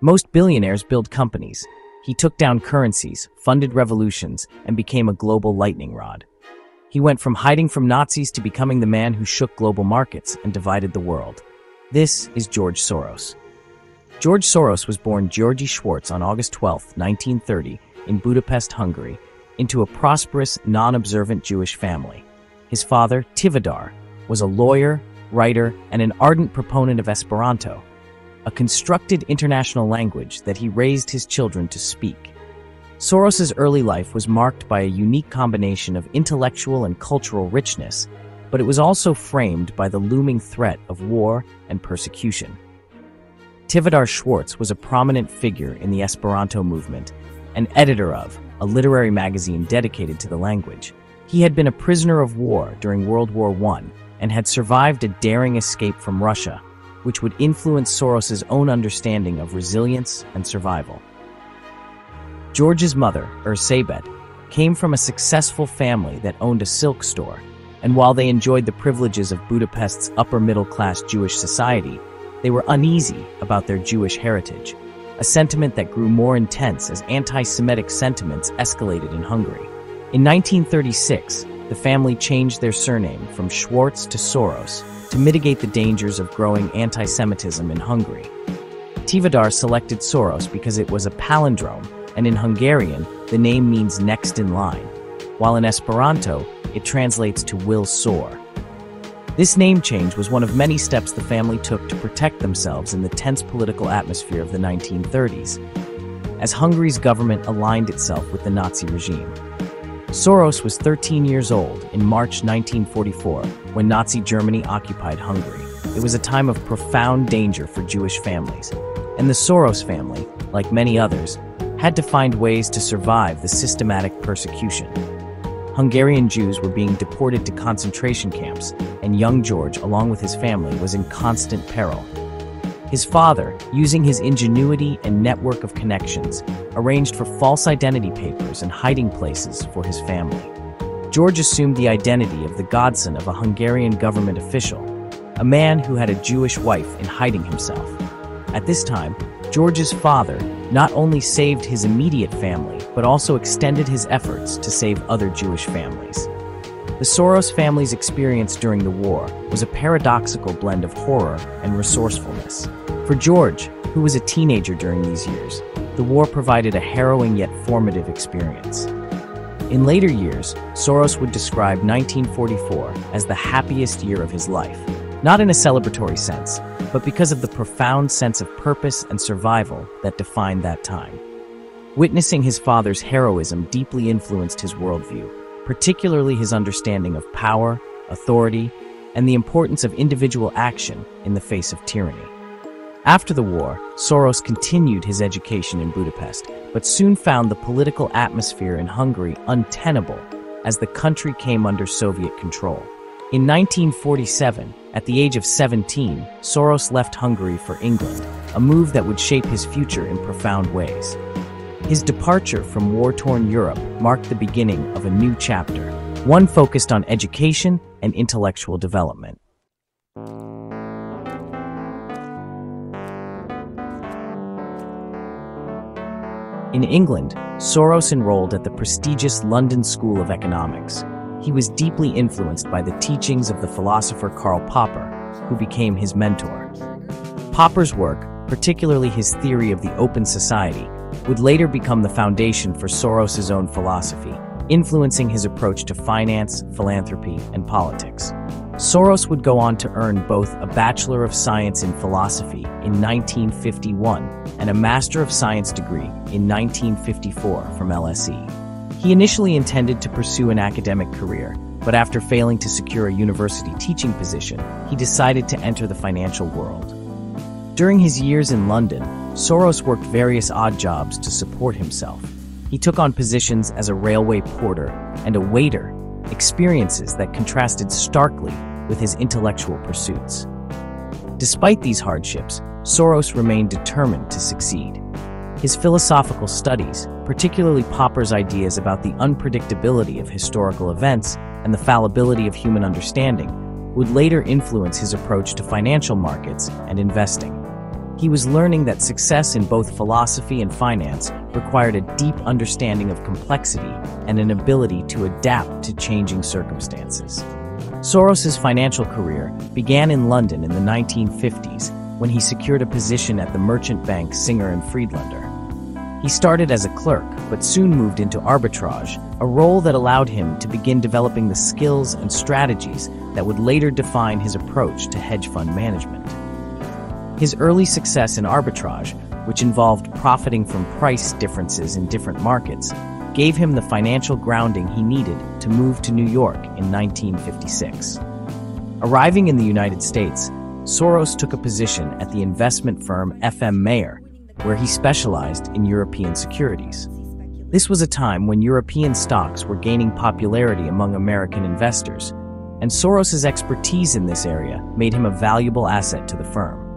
Most billionaires build companies. He took down currencies, funded revolutions, and became a global lightning rod. He went from hiding from Nazis to becoming the man who shook global markets and divided the world. This is George Soros. George Soros was born György Schwartz on August 12, 1930, in Budapest, Hungary, into a prosperous, non-observant Jewish family. His father, Tivadar, was a lawyer, writer, and an ardent proponent of Esperanto, a constructed international language that he raised his children to speak. Soros's early life was marked by a unique combination of intellectual and cultural richness, but it was also framed by the looming threat of war and persecution. Tivadar Schwartz was a prominent figure in the Esperanto movement, and editor of a literary magazine dedicated to the language. He had been a prisoner of war during World War I and had survived a daring escape from Russia, which would influence Soros's own understanding of resilience and survival. George's mother, Erzsébet, came from a successful family that owned a silk store, and while they enjoyed the privileges of Budapest's upper-middle-class Jewish society, they were uneasy about their Jewish heritage, a sentiment that grew more intense as anti-Semitic sentiments escalated in Hungary. In 1936, the family changed their surname from Schwartz to Soros to mitigate the dangers of growing anti-Semitism in Hungary. Tivadar selected Soros because it was a palindrome, and in Hungarian, the name means next in line, while in Esperanto, it translates to will soar. This name change was one of many steps the family took to protect themselves in the tense political atmosphere of the 1930s, as Hungary's government aligned itself with the Nazi regime. Soros was 13 years old in March 1944 when Nazi Germany occupied Hungary. It was a time of profound danger for Jewish families, and the Soros family, like many others, had to find ways to survive the systematic persecution. Hungarian Jews were being deported to concentration camps, and young George, along with his family, was in constant peril. His father, using his ingenuity and network of connections, arranged for false identity papers and hiding places for his family. George assumed the identity of the godson of a Hungarian government official, a man who had a Jewish wife in hiding himself. At this time, George's father not only saved his immediate family, but also extended his efforts to save other Jewish families. The Soros family's experience during the war was a paradoxical blend of horror and resourcefulness. For George, who was a teenager during these years, the war provided a harrowing yet formative experience. In later years, Soros would describe 1944 as the happiest year of his life, not in a celebratory sense, but because of the profound sense of purpose and survival that defined that time. Witnessing his father's heroism deeply influenced his worldview, particularly his understanding of power, authority, and the importance of individual action in the face of tyranny. After the war, Soros continued his education in Budapest, but soon found the political atmosphere in Hungary untenable as the country came under Soviet control. In 1947, at the age of 17, Soros left Hungary for England, a move that would shape his future in profound ways. His departure from war-torn Europe marked the beginning of a new chapter, one focused on education and intellectual development. In England, Soros enrolled at the prestigious London School of Economics. He was deeply influenced by the teachings of the philosopher Karl Popper, who became his mentor. Popper's work, particularly his theory of the open society, would later become the foundation for Soros's own philosophy, influencing his approach to finance, philanthropy, and politics. Soros would go on to earn both a Bachelor of Science in Philosophy in 1951 and a Master of Science degree in 1954 from LSE. He initially intended to pursue an academic career, but after failing to secure a university teaching position, he decided to enter the financial world. During his years in London, Soros worked various odd jobs to support himself. He took on positions as a railway porter and a waiter, experiences that contrasted starkly with his intellectual pursuits. Despite these hardships, Soros remained determined to succeed. His philosophical studies, particularly Popper's ideas about the unpredictability of historical events and the fallibility of human understanding, would later influence his approach to financial markets and investing. He was learning that success in both philosophy and finance required a deep understanding of complexity and an ability to adapt to changing circumstances. Soros's financial career began in London in the 1950s when he secured a position at the merchant bank Singer and Friedlander. He started as a clerk, but soon moved into arbitrage, a role that allowed him to begin developing the skills and strategies that would later define his approach to hedge fund management. His early success in arbitrage, which involved profiting from price differences in different markets, gave him the financial grounding he needed to move to New York in 1956. Arriving in the United States, Soros took a position at the investment firm FM Mayer, where he specialized in European securities. This was a time when European stocks were gaining popularity among American investors, and Soros's expertise in this area made him a valuable asset to the firm.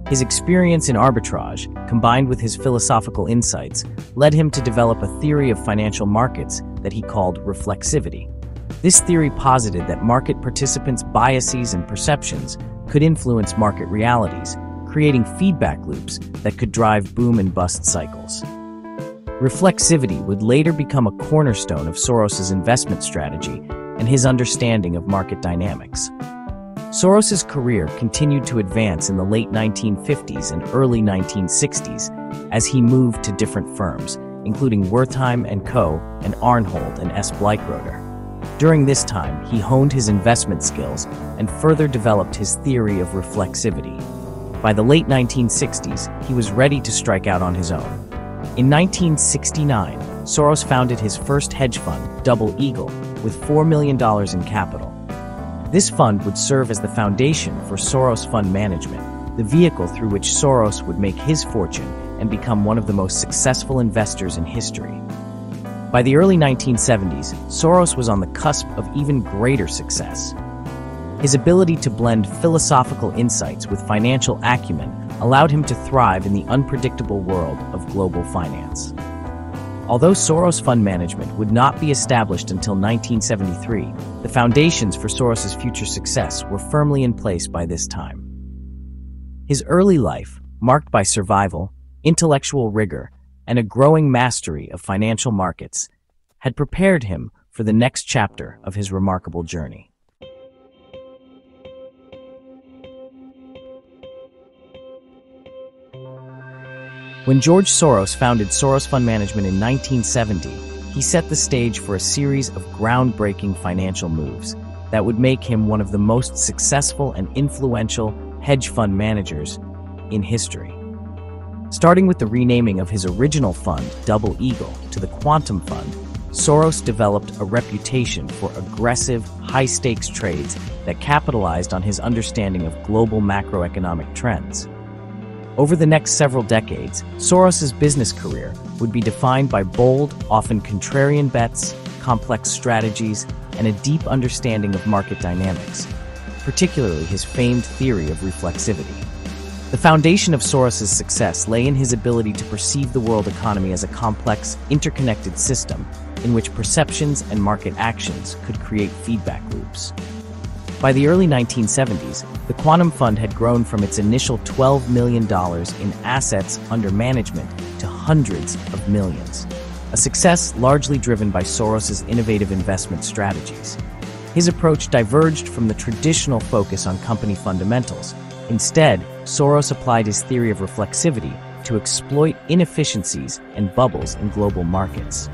His experience in arbitrage, combined with his philosophical insights, led him to develop a theory of financial markets that he called reflexivity. This theory posited that market participants' biases and perceptions could influence market realities, creating feedback loops that could drive boom and bust cycles. Reflexivity would later become a cornerstone of Soros's investment strategy and his understanding of market dynamics. Soros's career continued to advance in the late 1950s and early 1960s as he moved to different firms, including Wertheim & Co. and Arnhold and S. Bleichroeder. During this time, he honed his investment skills and further developed his theory of reflexivity. By the late 1960s, he was ready to strike out on his own. In 1969, Soros founded his first hedge fund, Double Eagle, with $4 million in capital. This fund would serve as the foundation for Soros Fund Management, the vehicle through which Soros would make his fortune and become one of the most successful investors in history. By the early 1970s, Soros was on the cusp of even greater success. His ability to blend philosophical insights with financial acumen allowed him to thrive in the unpredictable world of global finance. Although Soros Fund Management would not be established until 1973, the foundations for Soros's future success were firmly in place by this time. His early life, marked by survival, intellectual rigor, and a growing mastery of financial markets, had prepared him for the next chapter of his remarkable journey. When George Soros founded Soros Fund Management in 1970, he set the stage for a series of groundbreaking financial moves that would make him one of the most successful and influential hedge fund managers in history. Starting with the renaming of his original fund, Double Eagle, to the Quantum Fund, Soros developed a reputation for aggressive, high-stakes trades that capitalized on his understanding of global macroeconomic trends. Over the next several decades, Soros's business career would be defined by bold, often contrarian bets, complex strategies, and a deep understanding of market dynamics, particularly his famed theory of reflexivity. The foundation of Soros's success lay in his ability to perceive the world economy as a complex, interconnected system in which perceptions and market actions could create feedback loops. By the early 1970s, the Quantum Fund had grown from its initial $12 million in assets under management to hundreds of millions, a success largely driven by Soros's innovative investment strategies. His approach diverged from the traditional focus on company fundamentals. Instead, Soros applied his theory of reflexivity to exploit inefficiencies and bubbles in global markets.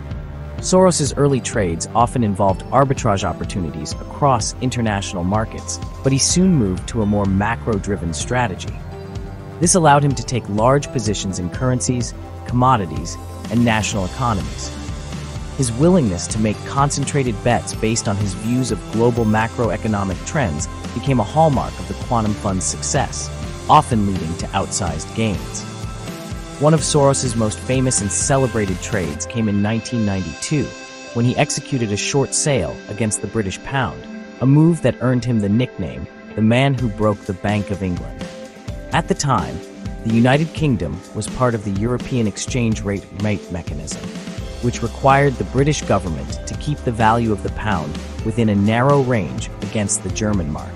Soros's early trades often involved arbitrage opportunities across international markets, but he soon moved to a more macro-driven strategy. This allowed him to take large positions in currencies, commodities, and national economies. His willingness to make concentrated bets based on his views of global macroeconomic trends became a hallmark of the Quantum Fund's success, often leading to outsized gains. One of Soros's most famous and celebrated trades came in 1992, when he executed a short sale against the British pound, a move that earned him the nickname, the man who broke the Bank of England. At the time, the United Kingdom was part of the European exchange rate mechanism, which required the British government to keep the value of the pound within a narrow range against the German mark.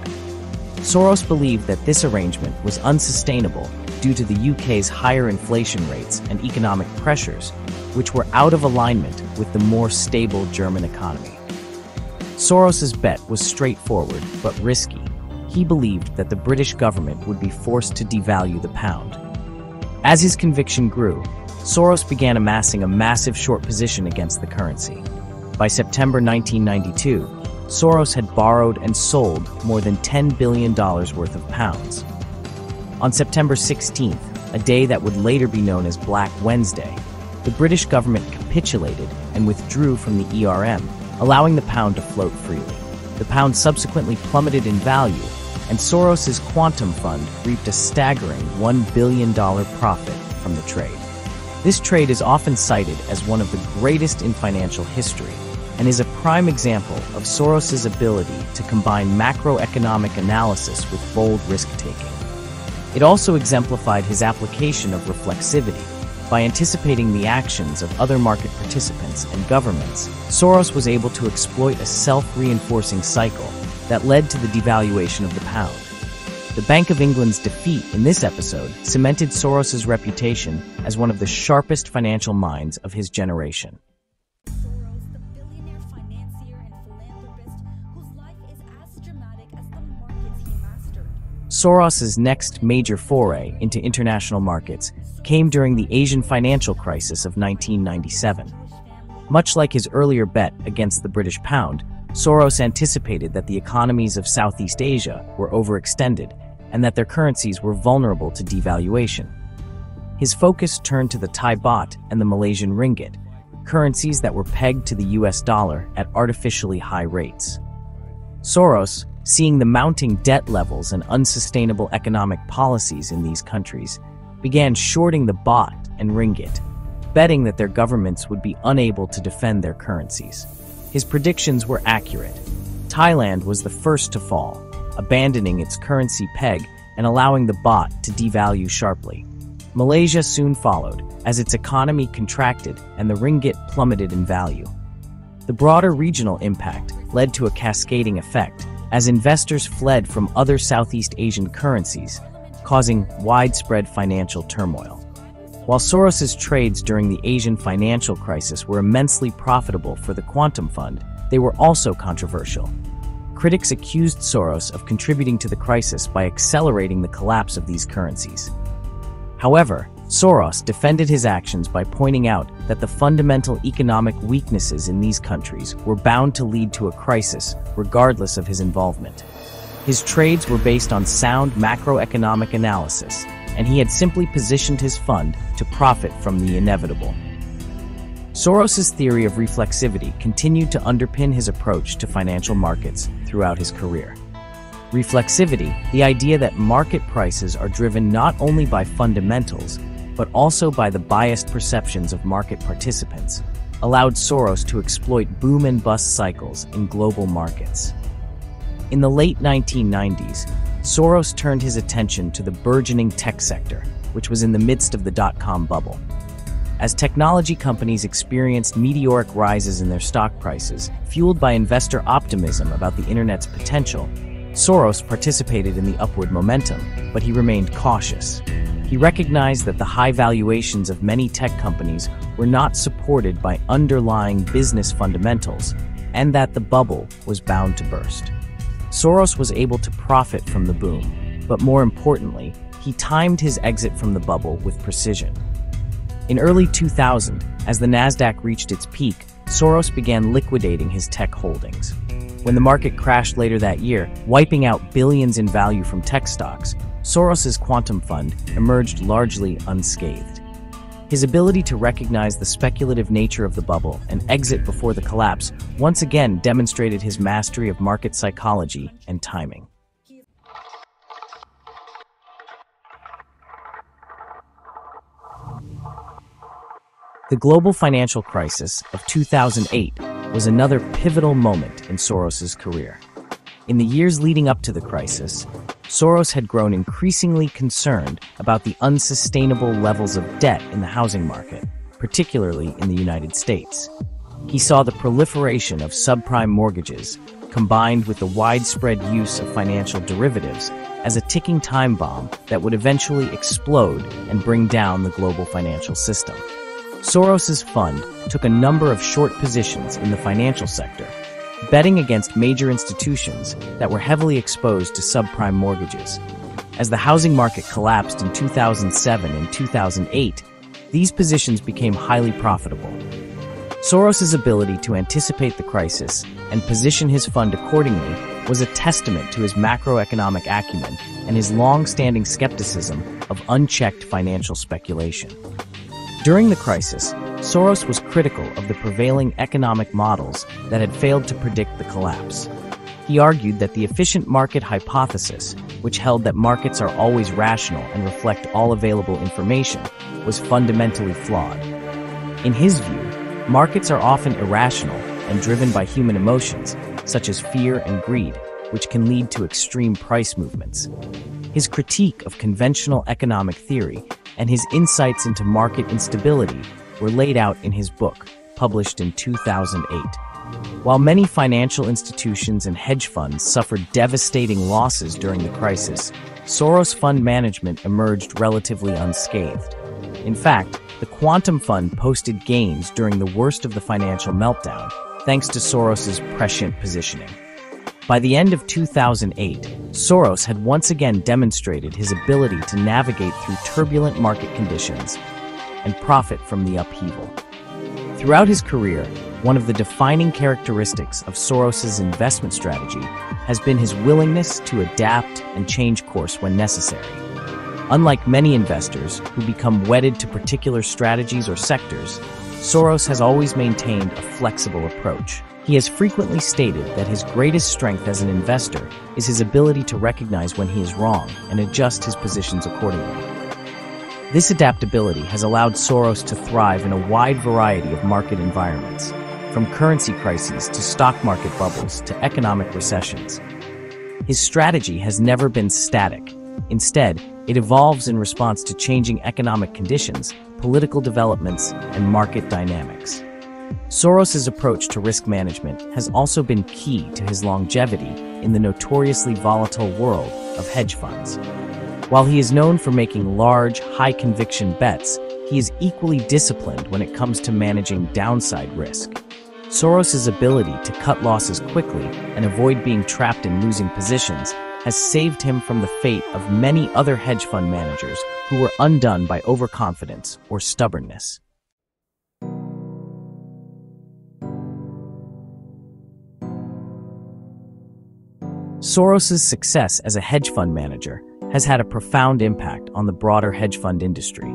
Soros believed that this arrangement was unsustainable due to the UK's higher inflation rates and economic pressures, which were out of alignment with the more stable German economy. Soros's bet was straightforward but risky. He believed that the British government would be forced to devalue the pound. As his conviction grew, Soros began amassing a massive short position against the currency. By September 1992, Soros had borrowed and sold more than $10 billion worth of pounds. On September 16th, a day that would later be known as Black Wednesday, the British government capitulated and withdrew from the ERM, allowing the pound to float freely. The pound subsequently plummeted in value, and Soros's quantum fund reaped a staggering $1 billion profit from the trade. This trade is often cited as one of the greatest in financial history, and is a prime example of Soros's ability to combine macroeconomic analysis with bold risk-taking. It also exemplified his application of reflexivity. By anticipating the actions of other market participants and governments, Soros was able to exploit a self-reinforcing cycle that led to the devaluation of the pound. The Bank of England's defeat in this episode cemented Soros's reputation as one of the sharpest financial minds of his generation. Soros, the billionaire financier and philanthropist whose life is as dramatic as the markets he mastered. Soros's next major foray into international markets came during the Asian financial crisis of 1997. Much like his earlier bet against the British pound, Soros anticipated that the economies of Southeast Asia were overextended and that their currencies were vulnerable to devaluation. His focus turned to the Thai baht and the Malaysian ringgit, currencies that were pegged to the US dollar at artificially high rates. Soros, seeing the mounting debt levels and unsustainable economic policies in these countries, began shorting the baht and ringgit, betting that their governments would be unable to defend their currencies. His predictions were accurate. Thailand was the first to fall, abandoning its currency peg and allowing the baht to devalue sharply. Malaysia soon followed, as its economy contracted and the ringgit plummeted in value. The broader regional impact led to a cascading effect, as investors fled from other Southeast Asian currencies, causing widespread financial turmoil. While Soros's trades during the Asian financial crisis were immensely profitable for the quantum fund, they were also controversial. Critics accused Soros of contributing to the crisis by accelerating the collapse of these currencies. However, Soros defended his actions by pointing out that the fundamental economic weaknesses in these countries were bound to lead to a crisis, regardless of his involvement. His trades were based on sound macroeconomic analysis, and he had simply positioned his fund to profit from the inevitable. Soros's theory of reflexivity continued to underpin his approach to financial markets throughout his career. Reflexivity, the idea that market prices are driven not only by fundamentals, but also by the biased perceptions of market participants, allowed Soros to exploit boom and bust cycles in global markets. In the late 1990s, Soros turned his attention to the burgeoning tech sector, which was in the midst of the dot-com bubble. As technology companies experienced meteoric rises in their stock prices, fueled by investor optimism about the internet's potential, Soros participated in the upward momentum, but he remained cautious. He recognized that the high valuations of many tech companies were not supported by underlying business fundamentals, and that the bubble was bound to burst. Soros was able to profit from the boom, but more importantly, he timed his exit from the bubble with precision. In early 2000, as the Nasdaq reached its peak, Soros began liquidating his tech holdings. When the market crashed later that year, wiping out billions in value from tech stocks, Soros's quantum fund emerged largely unscathed. His ability to recognize the speculative nature of the bubble and exit before the collapse once again demonstrated his mastery of market psychology and timing. The global financial crisis of 2008 was another pivotal moment in Soros's career. In the years leading up to the crisis, Soros had grown increasingly concerned about the unsustainable levels of debt in the housing market, particularly in the United States. He saw the proliferation of subprime mortgages, combined with the widespread use of financial derivatives, as a ticking time bomb that would eventually explode and bring down the global financial system. Soros's fund took a number of short positions in the financial sector, betting against major institutions that were heavily exposed to subprime mortgages. As the housing market collapsed in 2007 and 2008, these positions became highly profitable. Soros's ability to anticipate the crisis and position his fund accordingly was a testament to his macroeconomic acumen and his long-standing skepticism of unchecked financial speculation. During the crisis, Soros was critical of the prevailing economic models that had failed to predict the collapse. He argued that the efficient market hypothesis, which held that markets are always rational and reflect all available information, was fundamentally flawed. In his view, markets are often irrational and driven by human emotions, such as fear and greed, which can lead to extreme price movements. His critique of conventional economic theory and his insights into market instability were laid out in his book, published in 2008. While many financial institutions and hedge funds suffered devastating losses during the crisis, Soros Fund Management emerged relatively unscathed. In fact, the Quantum Fund posted gains during the worst of the financial meltdown, thanks to Soros's prescient positioning. By the end of 2008, Soros had once again demonstrated his ability to navigate through turbulent market conditions and profit from the upheaval. Throughout his career, one of the defining characteristics of Soros's investment strategy has been his willingness to adapt and change course when necessary. Unlike many investors who become wedded to particular strategies or sectors, Soros has always maintained a flexible approach. He has frequently stated that his greatest strength as an investor is his ability to recognize when he is wrong and adjust his positions accordingly. This adaptability has allowed Soros to thrive in a wide variety of market environments, from currency crises to stock market bubbles to economic recessions. His strategy has never been static. Instead, it evolves in response to changing economic conditions, political developments, and market dynamics. Soros's approach to risk management has also been key to his longevity in the notoriously volatile world of hedge funds. While he is known for making large, high-conviction bets, he is equally disciplined when it comes to managing downside risk. Soros's ability to cut losses quickly and avoid being trapped in losing positions has saved him from the fate of many other hedge fund managers who were undone by overconfidence or stubbornness. Soros's success as a hedge fund manager has had a profound impact on the broader hedge fund industry.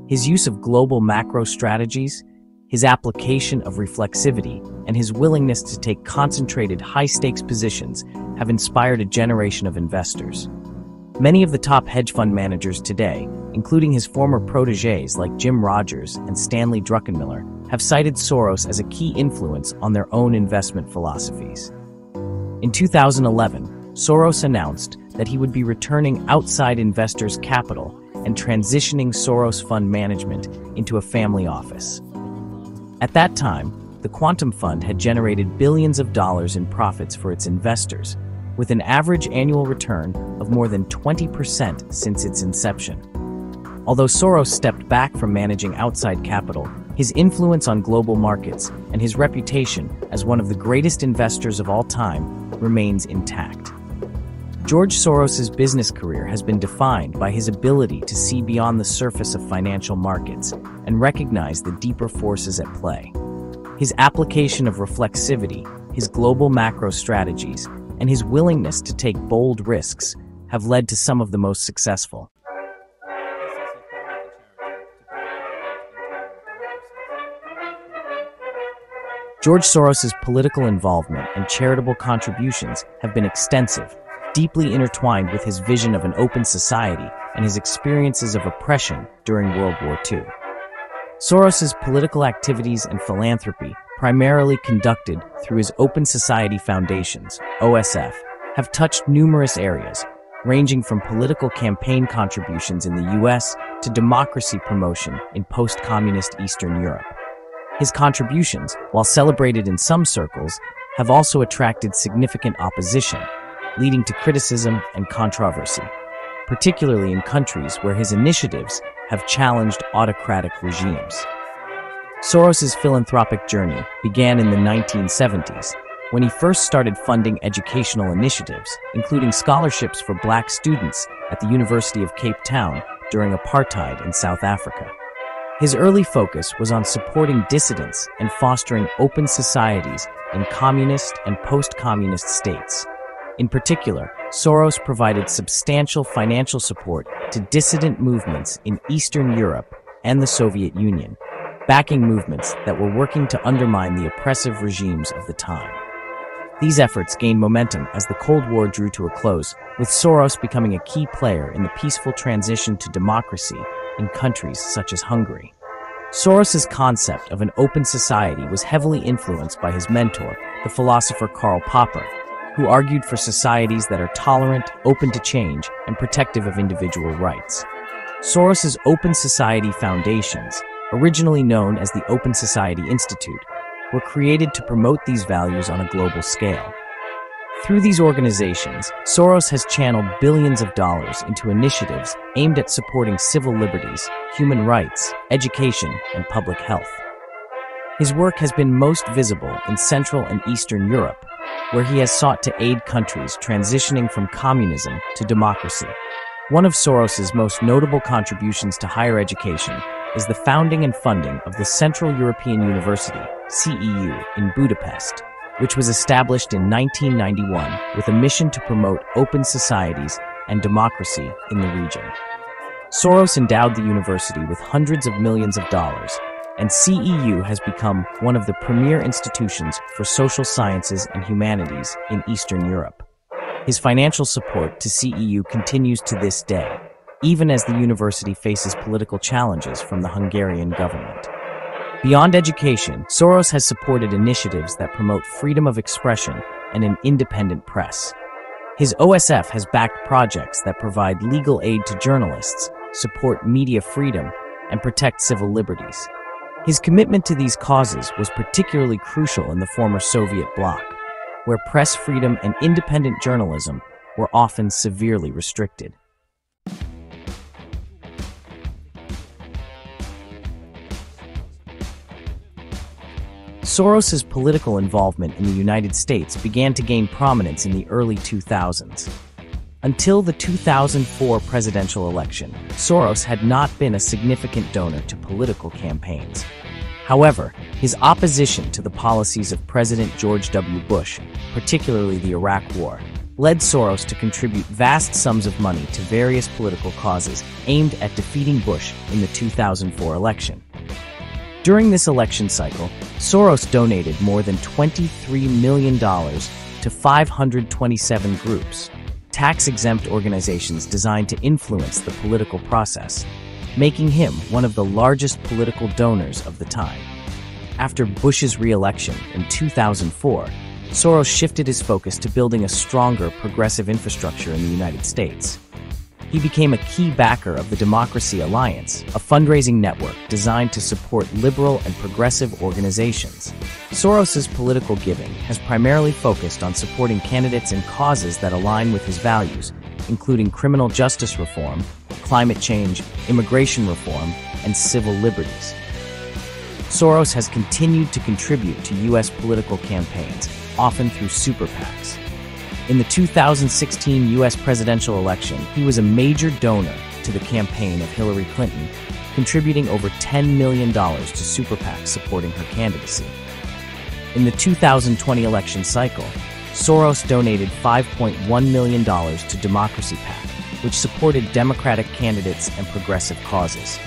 His use of global macro strategies, his application of reflexivity, and his willingness to take concentrated high-stakes positions have inspired a generation of investors. Many of the top hedge fund managers today, including his former protégés like Jim Rogers and Stanley Druckenmiller, have cited Soros as a key influence on their own investment philosophies. In 2011, Soros announced that he would be returning outside investors' capital and transitioning Soros Fund Management into a family office. At that time, the Quantum Fund had generated billions of dollars in profits for its investors, with an average annual return of more than 20% since its inception. Although Soros stepped back from managing outside capital, his influence on global markets and his reputation as one of the greatest investors of all time remains intact. George Soros's business career has been defined by his ability to see beyond the surface of financial markets and recognize the deeper forces at play. His application of reflexivity, his global macro strategies, and his willingness to take bold risks have led to some of the most successful. George Soros's political involvement and charitable contributions have been extensive, deeply intertwined with his vision of an open society and his experiences of oppression during World War II. Soros's political activities and philanthropy, primarily conducted through his Open Society Foundations, OSF, have touched numerous areas, ranging from political campaign contributions in the US to democracy promotion in post-communist Eastern Europe. His contributions, while celebrated in some circles, have also attracted significant opposition, leading to criticism and controversy, particularly in countries where his initiatives have challenged autocratic regimes. Soros's philanthropic journey began in the 1970s, when he first started funding educational initiatives, including scholarships for black students at the University of Cape Town during apartheid in South Africa. His early focus was on supporting dissidents and fostering open societies in communist and post-communist states. In particular, Soros provided substantial financial support to dissident movements in Eastern Europe and the Soviet Union, backing movements that were working to undermine the oppressive regimes of the time. These efforts gained momentum as the Cold War drew to a close, with Soros becoming a key player in the peaceful transition to democracy in countries such as Hungary. Soros's concept of an open society was heavily influenced by his mentor, the philosopher Karl Popper, who argued for societies that are tolerant, open to change, and protective of individual rights. Soros's Open Society Foundations, originally known as the Open Society Institute, were created to promote these values on a global scale. Through these organizations, Soros has channeled billions of dollars into initiatives aimed at supporting civil liberties, human rights, education, and public health. His work has been most visible in Central and Eastern Europe, where he has sought to aid countries transitioning from communism to democracy. One of Soros's most notable contributions to higher education is the founding and funding of the Central European University, CEU, in Budapest, which was established in 1991 with a mission to promote open societies and democracy in the region. Soros endowed the university with hundreds of millions of dollars, and CEU has become one of the premier institutions for social sciences and humanities in Eastern Europe. His financial support to CEU continues to this day, even as the university faces political challenges from the Hungarian government. Beyond education, Soros has supported initiatives that promote freedom of expression and an independent press. His OSF has backed projects that provide legal aid to journalists, support media freedom, and protect civil liberties. His commitment to these causes was particularly crucial in the former Soviet bloc, where press freedom and independent journalism were often severely restricted. Soros's political involvement in the United States began to gain prominence in the early 2000s. Until the 2004 presidential election, Soros had not been a significant donor to political campaigns. However, his opposition to the policies of President George W. Bush, particularly the Iraq War, led Soros to contribute vast sums of money to various political causes aimed at defeating Bush in the 2004 election. During this election cycle, Soros donated more than $23 million to 527 groups, tax-exempt organizations designed to influence the political process, making him one of the largest political donors of the time. After Bush's re-election in 2004, Soros shifted his focus to building a stronger progressive infrastructure in the United States. He became a key backer of the Democracy Alliance, a fundraising network designed to support liberal and progressive organizations. Soros's political giving has primarily focused on supporting candidates and causes that align with his values, including criminal justice reform, climate change, immigration reform, and civil liberties. Soros has continued to contribute to U.S. political campaigns, often through super PACs. In the 2016 U.S. presidential election, he was a major donor to the campaign of Hillary Clinton, contributing over $10 million to super PACs supporting her candidacy. In the 2020 election cycle, Soros donated $5.1 million to Democracy PAC, which supported Democratic candidates and progressive causes.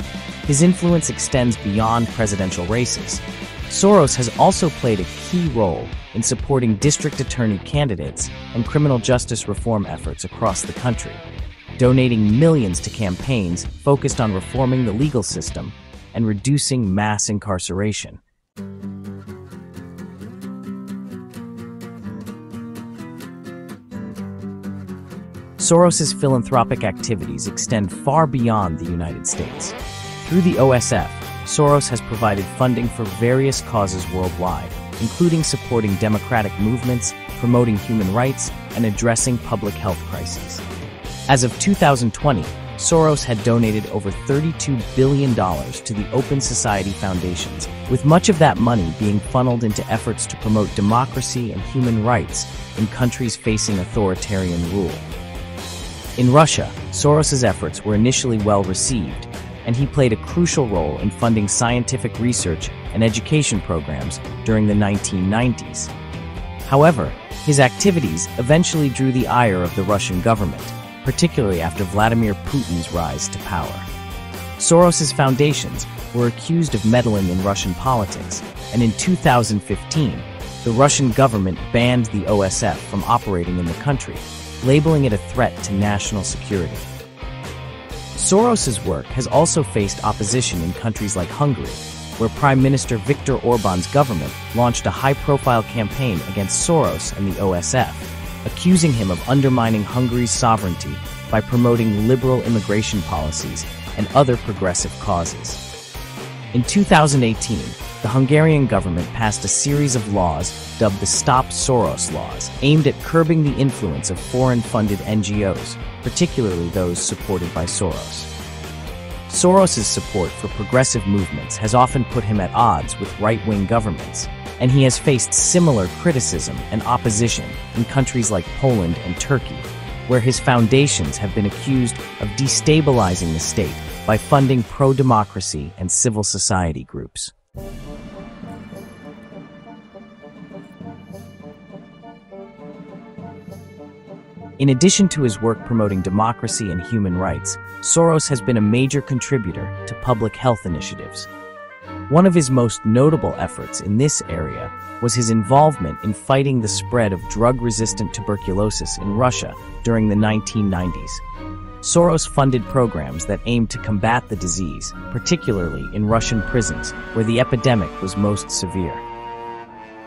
His influence extends beyond presidential races. Soros has also played a key role in supporting district attorney candidates and criminal justice reform efforts across the country, donating millions to campaigns focused on reforming the legal system and reducing mass incarceration. Soros's philanthropic activities extend far beyond the United States. Through the OSF, Soros has provided funding for various causes worldwide, including supporting democratic movements, promoting human rights, and addressing public health crises. As of 2020, Soros had donated over $32 billion to the Open Society Foundations, with much of that money being funneled into efforts to promote democracy and human rights in countries facing authoritarian rule. In Russia, Soros's efforts were initially well received, and he played a crucial role in funding scientific research and education programs during the 1990s. However, his activities eventually drew the ire of the Russian government, particularly after Vladimir Putin's rise to power. Soros's foundations were accused of meddling in Russian politics, and in 2015, the Russian government banned the OSF from operating in the country, labeling it a threat to national security. Soros's work has also faced opposition in countries like Hungary, where Prime Minister Viktor Orban's government launched a high-profile campaign against Soros and the OSF, accusing him of undermining Hungary's sovereignty by promoting liberal immigration policies and other progressive causes. In 2018, the Hungarian government passed a series of laws dubbed the Stop Soros laws, aimed at curbing the influence of foreign-funded NGOs, particularly those supported by Soros. Soros's support for progressive movements has often put him at odds with right-wing governments, and he has faced similar criticism and opposition in countries like Poland and Turkey, where his foundations have been accused of destabilizing the state by funding pro-democracy and civil society groups. In addition to his work promoting democracy and human rights, Soros has been a major contributor to public health initiatives. One of his most notable efforts in this area was his involvement in fighting the spread of drug-resistant tuberculosis in Russia during the 1990s. Soros funded programs that aimed to combat the disease, particularly in Russian prisons, where the epidemic was most severe.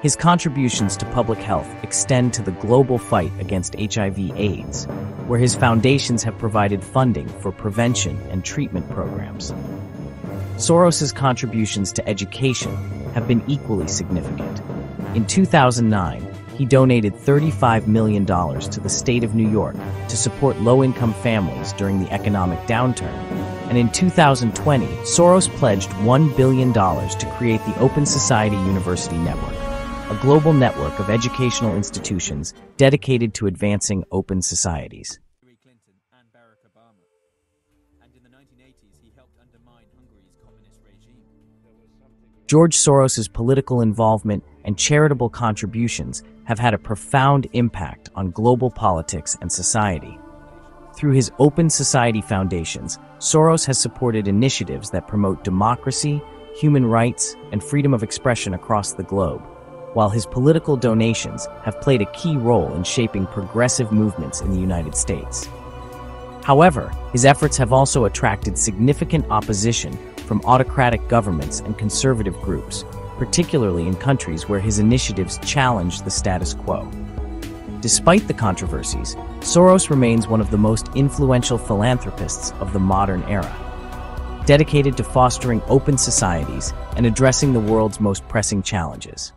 His contributions to public health extend to the global fight against HIV/AIDS, where his foundations have provided funding for prevention and treatment programs. Soros's contributions to education have been equally significant. In 2009, he donated $35 million to the state of New York to support low-income families during the economic downturn. And in 2020, Soros pledged $1 billion to create the Open Society University Network, a global network of educational institutions dedicated to advancing open societies. Clinton and Barack Obama. And in the 1980s, he helped undermine Hungary's communist regime. George Soros's political involvement and charitable contributions have had a profound impact on global politics and society. Through his Open Society Foundations, Soros has supported initiatives that promote democracy, human rights, and freedom of expression across the globe, while his political donations have played a key role in shaping progressive movements in the United States. However, his efforts have also attracted significant opposition from autocratic governments and conservative groups, particularly in countries where his initiatives challenge the status quo. Despite the controversies, Soros remains one of the most influential philanthropists of the modern era, dedicated to fostering open societies and addressing the world's most pressing challenges.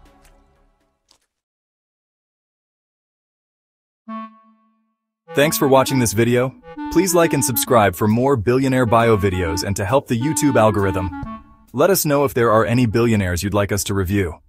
Thanks for watching this video. Please like and subscribe for more Billionaire Bio videos and to help the YouTube algorithm. Let us know if there are any billionaires you'd like us to review.